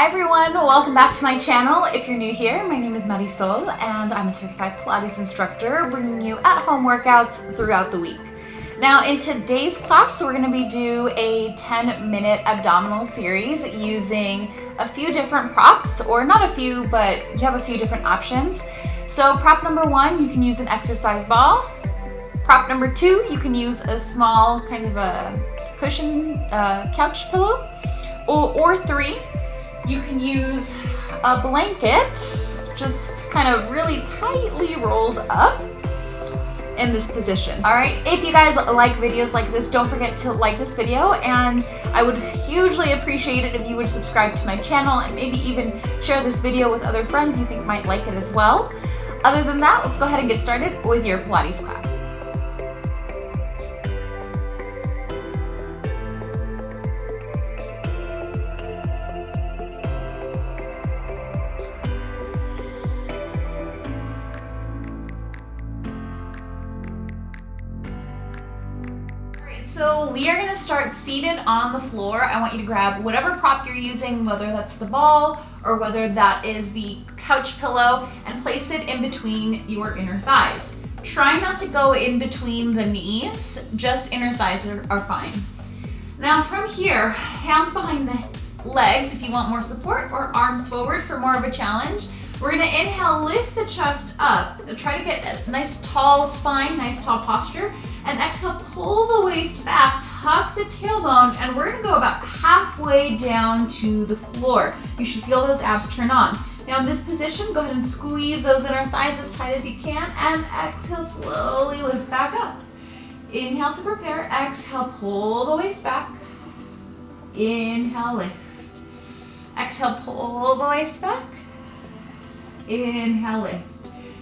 Hi everyone, welcome back to my channel. If you're new here, my name is Marisol and I'm a certified Pilates instructor bringing you at-home workouts throughout the week. Now in today's class, we're going to be doing a 10-minute abdominal series using a few different props, or not a few, but you have a few different options. So prop number 1, you can use an exercise ball. Prop number 2, you can use a small kind of a cushion couch pillow. Or 3, you can use a blanket, just kind of really tightly rolled up in this position. All right, if you guys like videos like this, don't forget to like this video, and I would hugely appreciate it if you would subscribe to my channel and maybe even share this video with other friends you think might like it as well. Other than that, let's go ahead and get started with your Pilates class. So we are going to start seated on the floor. I want you to grab whatever prop you're using, whether that's the ball or whether that is the couch pillow, and place it in between your inner thighs. Try not to go in between the knees, just inner thighs are fine. Now from here, hands behind the legs if you want more support, or arms forward for more of a challenge. We're going to inhale, lift the chest up, try to get a nice tall spine, nice tall posture. And exhale, pull the waist back, tuck the tailbone, and we're gonna go about halfway down to the floor. You should feel those abs turn on. Now in this position, go ahead and squeeze those inner thighs as tight as you can, and exhale, slowly lift back up. Inhale to prepare, exhale, pull the waist back. Inhale, lift. Exhale, pull the waist back. Inhale, lift.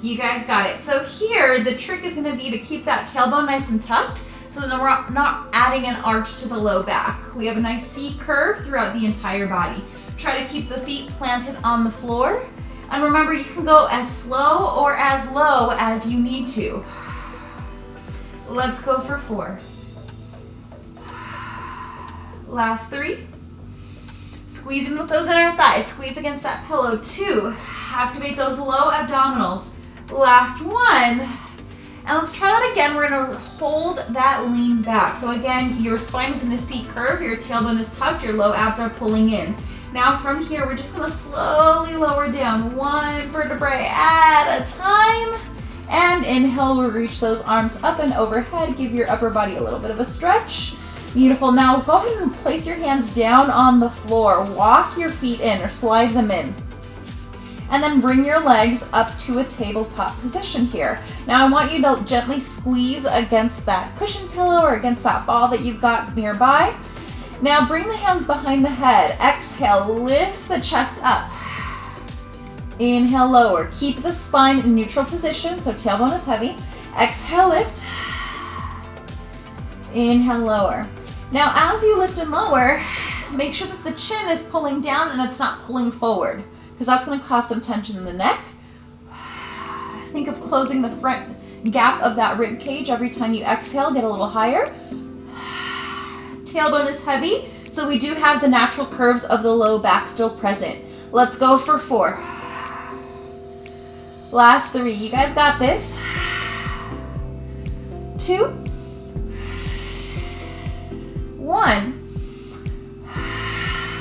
You guys got it. So here, the trick is gonna be to keep that tailbone nice and tucked so that we're not adding an arch to the low back. We have a nice C curve throughout the entire body. Try to keep the feet planted on the floor. And remember, you can go as slow or as low as you need to. Let's go for 4. Last 3. Squeeze in with those inner thighs. Squeeze against that pillow. 2. Activate those low abdominals. Last 1. And let's try that again. We're going to hold that lean back. So again, your spine is in a C curve, your tailbone is tucked, your low abs are pulling in. Now from here, we're just going to slowly lower down 1 vertebrae at a time. And inhale, we'll reach those arms up and overhead. Give your upper body a little bit of a stretch. Beautiful. Now go ahead and place your hands down on the floor. Walk your feet in or slide them in. And then bring your legs up to a tabletop position here. Now I want you to gently squeeze against that cushion pillow or against that ball that you've got nearby. Now bring the hands behind the head. Exhale, lift the chest up. Inhale, lower. Keep the spine in neutral position, so tailbone is heavy. Exhale, lift. Inhale, lower. Now as you lift and lower, make sure that the chin is pulling down and it's not pulling forward, because that's going to cause some tension in the neck. Think of closing the front gap of that rib cage every time you exhale. Get a little higher. Tailbone is heavy, so we do have the natural curves of the low back still present. Let's go for 4. Last 3. You guys got this. 2. 1.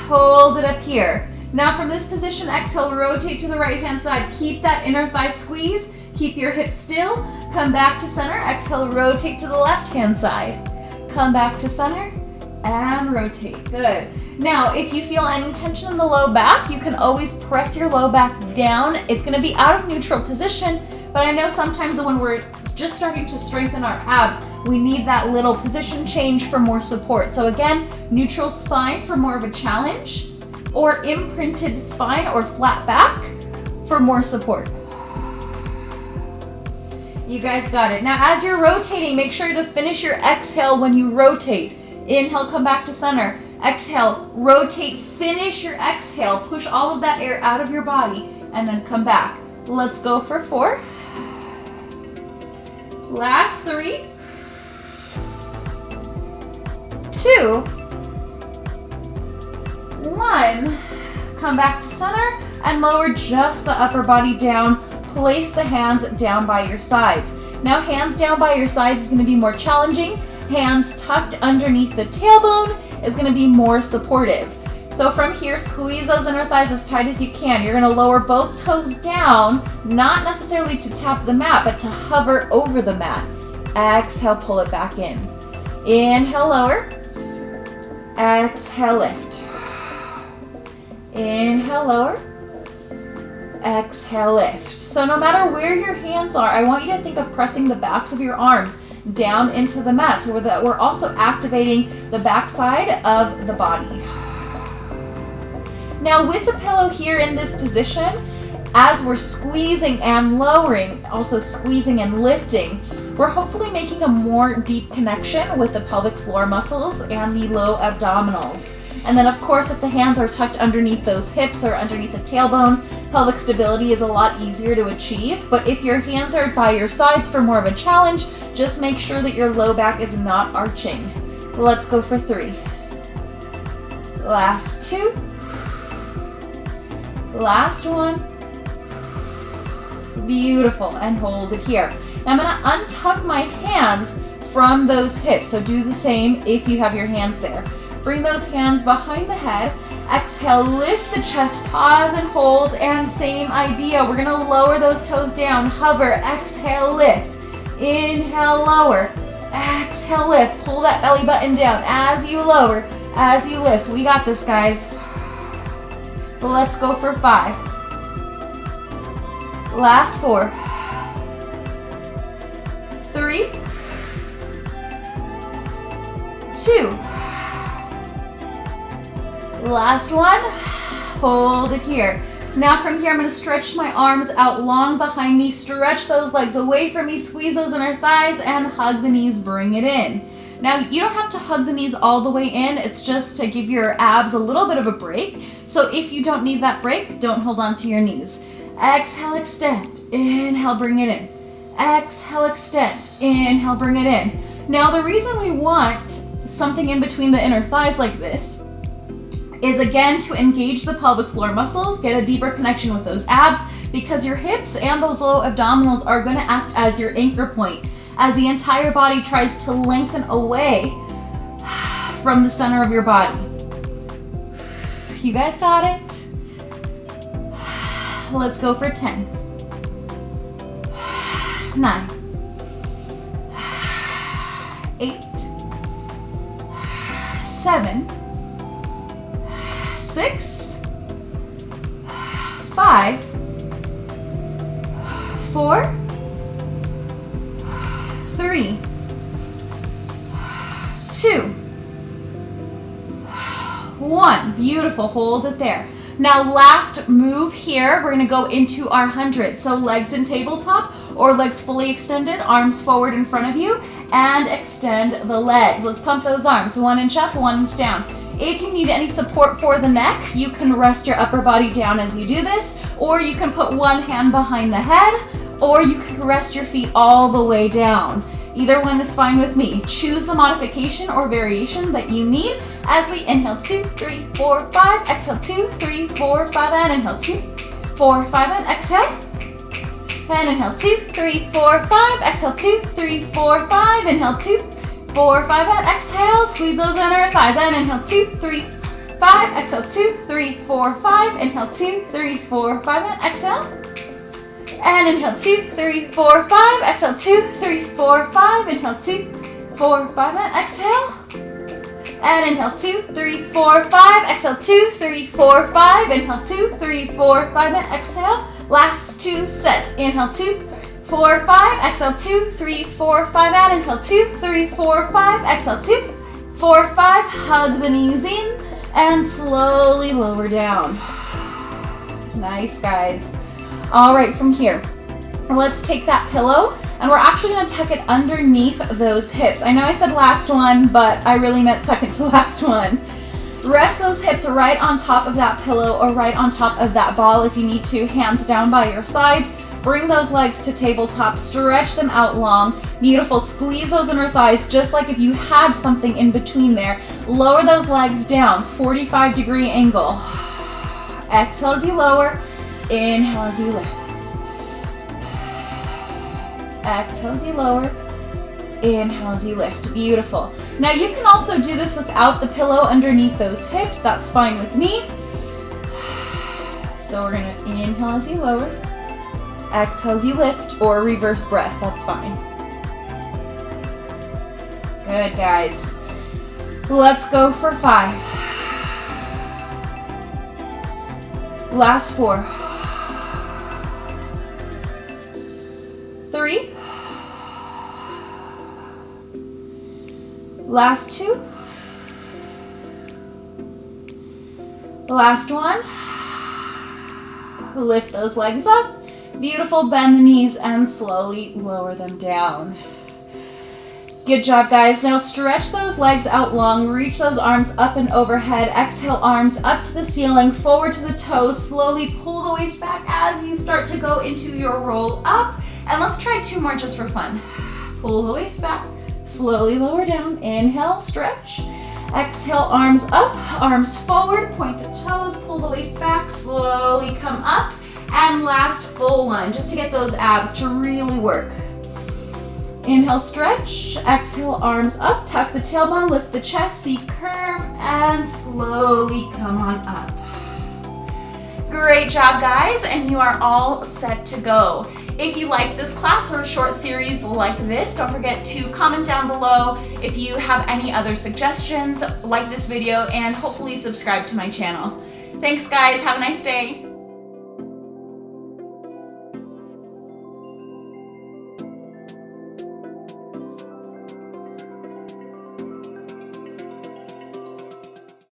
Hold it up here. Now from this position, exhale, rotate to the right hand side. Keep that inner thigh squeeze. Keep your hips still. Come back to center. Exhale, rotate to the left hand side. Come back to center and rotate. Good. Now, if you feel any tension in the low back, you can always press your low back down. It's going to be out of neutral position, but I know sometimes when we're just starting to strengthen our abs, we need that little position change for more support. So again, neutral spine for more of a challenge, or imprinted spine or flat back for more support. You guys got it. Now as you're rotating, make sure to finish your exhale when you rotate. Inhale, come back to center. Exhale, rotate, finish your exhale. Push all of that air out of your body and then come back. Let's go for 4. Last 3. 2. 1. Come back to center and lower just the upper body down. Place the hands down by your sides. Now hands down by your sides is going to be more challenging. Hands tucked underneath the tailbone is going to be more supportive. So from here, squeeze those inner thighs as tight as you can. You're going to lower both toes down, not necessarily to tap the mat, but to hover over the mat. Exhale, pull it back in. Inhale, lower. Exhale, lift. Inhale, lower. Exhale, lift. So no matter where your hands are, I want you to think of pressing the backs of your arms down into the mat so that we're also activating the back side of the body. Now with the pillow here in this position, as we're squeezing and lowering, also squeezing and lifting, we're hopefully making a more deep connection with the pelvic floor muscles and the low abdominals. And then of course, if the hands are tucked underneath those hips or underneath the tailbone, pelvic stability is a lot easier to achieve. But if your hands are by your sides for more of a challenge, just make sure that your low back is not arching. Let's go for 3. Last 2. Last 1. Beautiful, and hold it here. Now I'm gonna untuck my hands from those hips, so do the same if you have your hands there. Bring those hands behind the head. Exhale, lift the chest, pause and hold, and same idea. We're gonna lower those toes down, hover, exhale, lift. Inhale, lower, exhale, lift. Pull that belly button down as you lower, as you lift. We got this, guys. Let's go for 5. Last 4. 3. 2. Last 1. Hold it here. Now from here, I'm going to stretch my arms out long behind me, stretch those legs away from me, squeeze those inner thighs, and hug the knees, bring it in. Now, you don't have to hug the knees all the way in. It's just to give your abs a little bit of a break. So if you don't need that break, don't hold on to your knees. Exhale, extend. Inhale, bring it in. Exhale, extend. Inhale, bring it in. Now, the reason we want something in between the inner thighs like this is, again, to engage the pelvic floor muscles, get a deeper connection with those abs, because your hips and those low abdominals are going to act as your anchor point as the entire body tries to lengthen away from the center of your body. You guys got it? Let's go for 10. 9. 8. 7. 6. 5. 4. 3. 2. 1. Beautiful. Hold it there. Now, last move here, we're going to go into our 100. So legs in tabletop or legs fully extended, arms forward in front of you, and extend the legs. Let's pump those arms. 1 inch up, 1 inch down. If you need any support for the neck, you can rest your upper body down as you do this, or you can put one hand behind the head, or you can rest your feet all the way down. Either one is fine with me. Choose the modification or variation that you need as we inhale 2, 3, 4, 5, exhale 2, 3, 4, 5, and inhale 2, 4, 5, and exhale. And inhale 2, 3, 4, 5, exhale 2, 3, 4, 5, inhale 2, 4, 5, and exhale. Squeeze those inner thighs and inhale 2, 3, 5, exhale 2, 3, 4, 5, inhale 2, 3, 4, 5, and exhale. And inhale 2, 3, 4, 5, exhale 2, 3, 4, 5, inhale 2, 4, 5, and exhale. And inhale 2, 3, 4, 5, exhale 2, 3, 4, 5, inhale 2, 3, 4, 5, and exhale. Last 2 sets. Inhale 2, 4, 5, exhale 2, 3, 4, 5, and inhale 2, 3, 4, 5, exhale 2, 4, 5. Hug the knees in and slowly lower down. Nice, guys. All right, from here, let's take that pillow and we're actually going to tuck it underneath those hips. I know I said last one, but I really meant second to last one. Rest those hips right on top of that pillow or right on top of that ball if you need to, hands down by your sides. Bring those legs to tabletop, stretch them out long. Beautiful, squeeze those inner thighs just like if you had something in between there. Lower those legs down, 45-degree angle. Exhale as you lower. Inhale as you lift. Exhale as you lower. Inhale as you lift. Beautiful. Now you can also do this without the pillow underneath those hips. That's fine with me. So we're gonna inhale as you lower. Exhale as you lift, or reverse breath. That's fine. Good, guys. Let's go for 5. Last 4. 3. Last 2. Last 1. Lift those legs up. Beautiful. Bend the knees and slowly lower them down. Good job, guys. Now stretch those legs out long. Reach those arms up and overhead. Exhale, arms up to the ceiling, forward to the toes. Slowly pull the waist back as you start to go into your roll up. And let's try 2 more just for fun. Pull the waist back. Slowly lower down. Inhale, stretch. Exhale, arms up, arms forward. Point the toes. Pull the waist back. Slowly come up. And last full one, just to get those abs to really work. Inhale, stretch. Exhale, arms up. Tuck the tailbone, lift the chest, seat curve, and slowly come on up. Great job, guys, and you are all set to go. If you like this class or a short series like this, don't forget to comment down below if you have any other suggestions, like this video, and hopefully subscribe to my channel. Thanks, guys. Have a nice day.